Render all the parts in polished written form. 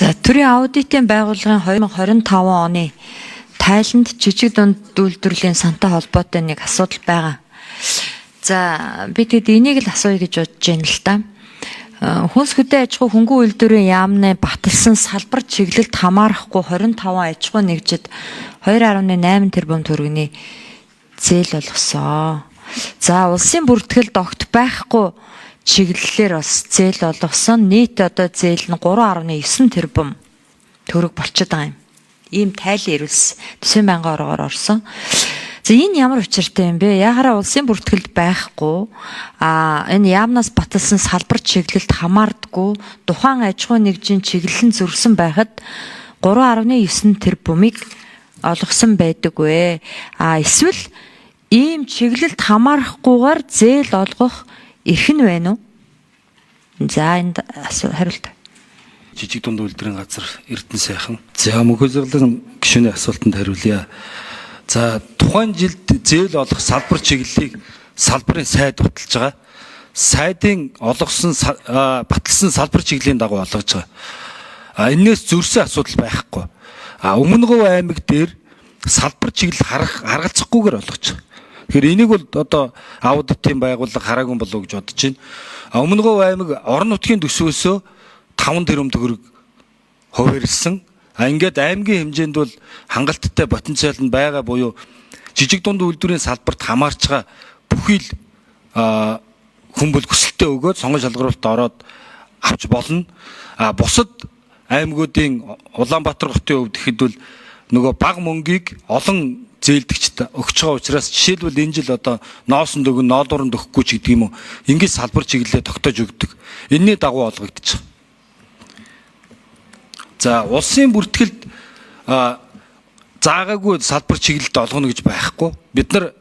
За төрийн аудитын байгууллагын 2025 оны Тайланд жижиг дунд үйлдвэрлэлийн сантай холбоотой нэг асуудал байгаа. За би тэгэд энийг л асууя гэж бодож байна л да. Хүнс хөдөө аж ахуй хөнгөн үйлдвэрийн яамны баталсан салбар чиглэлд хамаарахгүй 25 аж ахуй нэгжид 2.8 тэрбум төгрөгийн зээл болгосон. За улсын бүртгэлд огт байхгүй чиглэлээр бас зээл болгосон. Нийт одоо зээл нь 3.9 тэрбум төгрөг болчиход байгаа юм. Ийм тайлан ирүүлсэн. Төсвийн байнгын оргоор орсон. За энэ ямар учиртай юм бэ? Ягараа улсын бүртгэлд байхгүй энэ яамнаас баталсан салбар чиглэлд хамаардаггүй тухайн аж ахуй нэгжийн чиглэлэн зөрсөн байхад 3.9 тэрбумыг олгосон байдаг вэ? Эсвэл ийм чиглэлд хамаарахгүйгээр зээл олгох эрх нь байна уу? За энд хариулт. Жижиг дунд үйлдвэрийн газар Эрдэнэ сайхан. За мөнхөзөглөн гишүүний асуултанд хариулъя. За тухайн жилд зээл олох салбар чиглэлийг салбарын сайд баталж байгаа. Сайдын олгосон баталсан салбар чиглэлийн дагуу олгож байгаа. Энээс зөрсөн асуудал байхгүй. Өмнөгов аймаг дээр салбар чиглэл харгалзахгүйгээр олгож байгаа. Тэгэхээр энийг бол одоо аудитын байгууллага хараагүй болов уу гэж бодож байна. Өмнөгов аймаг орон нутгийн төсвөөсөө 5 тэрбум төгрөг хуваарьсан. Ингээд аймгийн хэмжээнд бол хангалттай потенциал нь байгаа буюу жижиг дунд үйлдвэрийн салбарт хамаарч байгаа бүхий л хүмүүл хүсэлтээ өгөөд сонгон шалгаруулалт ороод авч болно. Бусад аймагуудын Улаанбаатар хотын хувьд ихэд бол нөгөө бага мөнгийг олон зээлдэгчд өгч байгаа учраас жишээлбэл энэ жил одоо ноосонд өгөн ноолууранд өгөхгүй ч гэдэг юм уу. Ингээд салбар чиглэлээ тогтоож өгдөг. Энэний дагуу олгогдож байгаа. За улсын бүртгэлд заагаагүй салбар чиглэлд олгоно гэж байхгүй. Бид нар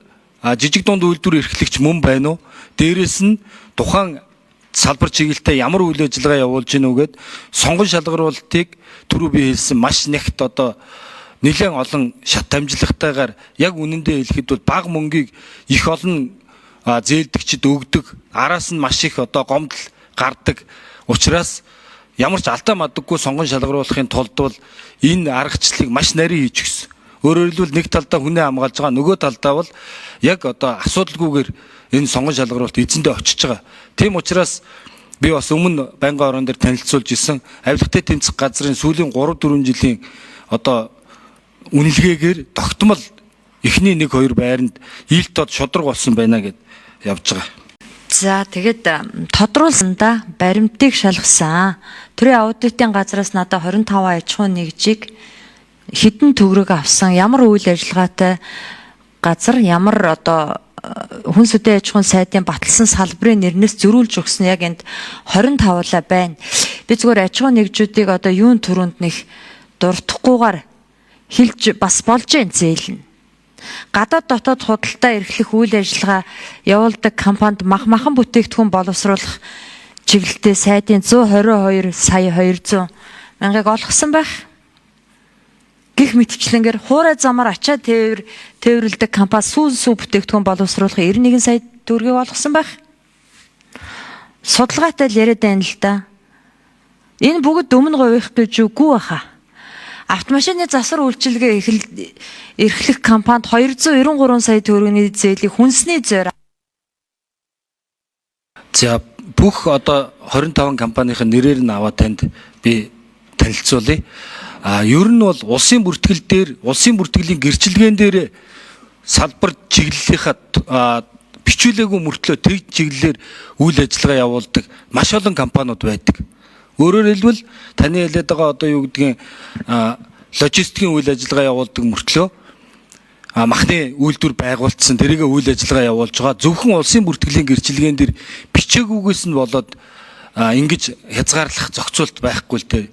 жижиг дунд үйлдвэр эрхлэгч мөн байна уу? Дээрээс нь тухайн салбар чиглэлтэй ямар үйл ажиллагаа явуулж гинүү гэд сонгон шалгаруулалтыг түрүү би хэлсэн маш нягт одоо нэлээд олон шат амжилттайгаар яг үнэндээ хэлэхэд бол бага мөнгийг их олон зээлдэгчд өгдөг. Араас нь маш их одоо гомдол гардаг. Учираас ямар ч алдаа мадаггүй сонгон шалгаруулахын тулд бол энэ аргачлалыг маш нарийн хийж гисэн. Өөрөөр хэлбэл нэг талдаа хүнээ хамгаалж байгаа, нөгөө талдаа бол яг одоо асуудалгүйгээр энэ сонгон шалгаруулалт эзэндээ очиж байгаа. Тийм учраас би бас өмнө байнгын орон дээр танилцуулж исэн авилгатай тэмцэх газрын сүүлийн 3-4 жилийн одоо үнэлгээгээр тогтмол эхний 1-2 байранд ийл тод шудраг болсон байна гэд явж байгаа. За тэгэд тодруулсандаа баримтыг шалгасан. Төрийн аудитын газраас надад 25 аж ахуй нэгжийг хэдэн төгрөг авсан, ямар үйл ажиллагаатай газар, ямар одоо хүнс хөдөө аж ахуйн сайдын баталсан салбарын нэрнээс зөрүүлж өгсөн яг энд 25-лаа байна. Би зүгээр аж ахуй нэгжүүдийг одоо юун төрөнд нэг дуртахгүйгээр хэлж бас болж энэ зээл нь. Гадаад дотоод худалдаа эрхлэх үйл ажиллагаа явуулдаг компанид махан бүтээгдэхүүн боловсруулах чиглэлтэй сайдын 122 сая 200 мянгаыг олгосон байх. Гэх мэтчлэнгээр хуурай замаар ачаа тээвэрлэдэг компани сүү бүтээгдэхүүн боловсруулах 91 сая төгрөгийг олгосон байх. Судалгаатай л яриад байна л да. Энэ бүгд өмнө гових гэж үгүй баха. Автомашины засвар үйлчилгээ эрхлэх компанид 293 сая төгрөгийн зээлийг хүнсний зөөр. За бүх одоо 25 компанийн нэрээр нь аваад танд би танилцуулъя. Ер нь бол улсын бүртгэл дээр улсын бүртгэлийн гэрчилгээн дээр салбар чиглэлийнхаа бичүүлээгүй мөртлөө тэг чиглэлээр үйл ажиллагаа явуулдаг маш олон компаниуд байдаг. Өөрөөр хэлбэл таны хэлээд байгаа одоо юу гэдгийг логистикийн үйл ажиллагаа явуулдаг мөртлөө махны үйлдвэр байгуулсан тэрийг үйл ажиллагаа явуулж байгаа. Зөвхөн улсын бүртгэлийн гэрчилгээн дээр бичээгүйгээс нь болоод ингэж хязгаарлах зохицуулт байхгүй л дээ.